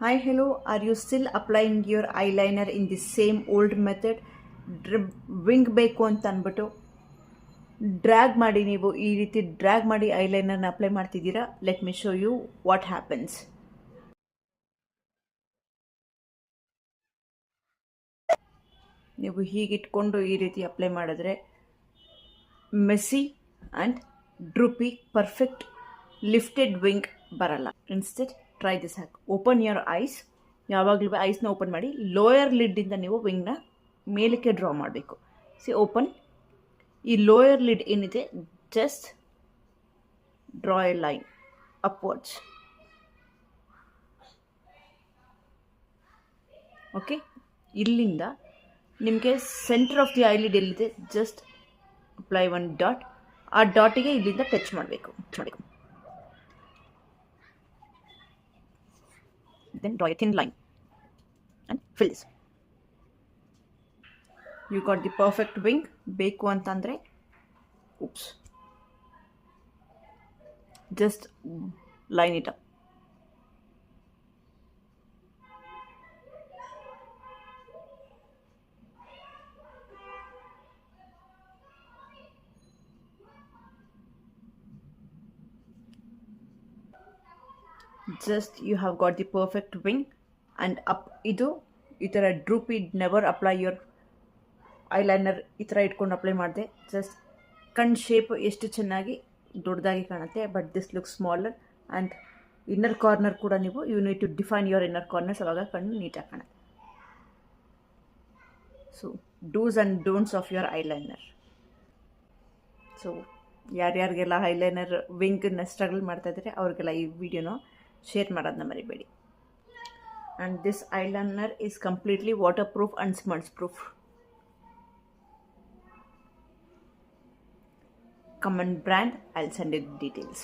Hi, hello. Are you still applying your eyeliner in the same old method? Wing ಬೇಕು ಅಂತ ಅಂದ್ಬಿಟ್ಟು drag ಮಾಡಿ ನೀವು ಈ ರೀತಿ ಡ್ರ್ಯಾಗ್ ಮಾಡಿ ಐಲೈನರ್ನ ಅಪ್ಲೈ ಮಾಡ್ತಿದ್ದೀರಾ. Let me show you what happens. ನೀವು ಹೀಗಿಟ್ಕೊಂಡು ಈ ರೀತಿ ಅಪ್ಲೈ ಮಾಡಿದ್ರೆ messy and droopy perfect lifted wing ಬರಲ್ಲ. Instead try this hack. Open your eyes. ಯಾವಾಗಲೂ ಐಸ್ನ ಓಪನ್ ಮಾಡಿ ಲೋಯರ್ ಲಿಡ್ಡಿಂದ ನೀವು ವಿಂಗ್ನ ಮೇಲಕ್ಕೆ ಡ್ರಾ ಮಾಡಬೇಕು. C open. ಈ ಲೋಯರ್ ಲಿಡ್ ಏನಿದೆ just draw A line upwards. Okay, ಇಲ್ಲಿಂದ ನಿಮಗೆ ಸೆಂಟರ್ ಆಫ್ ದಿ ಐಲಿಡ್ ಎಲ್ಲಿದೆ ಜಸ್ಟ್ ಅಪ್ಲೈ ಒನ್ ಡಾಟ್. ಆ ಡಾಟಿಗೆ ಇಲ್ಲಿಂದ ಟಚ್ ಮಾಡಬೇಕು. Then draw a thin line and fill this. You got the perfect wing. ಬೇಕು ಅಂತಂದರೆ oops, just line it up. Just you have got the perfect wing and up. ಇದು ಈ ಥರ ಡ್ರೂಪಿ never apply your eyeliner ಈ ಥರ ಇಟ್ಕೊಂಡು apply ಮಾಡಿದೆ. Just ಕಣ್ ಶೇಪ್ ಎಷ್ಟು ಚೆನ್ನಾಗಿ ದೊಡ್ಡದಾಗಿ ಕಾಣುತ್ತೆ. But this look smaller and inner corner ಕೂಡ ನೀವು you need to define your inner corners. ಅವಾಗ ಕಣ್ಣು ನೀಟಾಗಿ ಕಾಣುತ್ತೆ. So dos and don'ts of your eyeliner. So ಯಾರ್ಯಾರಿಗೆಲ್ಲ ಐಲೈನರ್ ವಿಂಗ್ನ ಸ್ಟ್ರಗಲ್ ಮಾಡ್ತಾ ಇದ್ದಾರೆ ಅವ್ರಿಗೆಲ್ಲ ಈ ವಿಡಿಯೋನ ಶೇರ್ ಮಾಡೋದನ್ನ ಮರಿಬೇಡಿ. And this eyeliner is completely water proof and smudge proof. Common brand, I'll send you the details.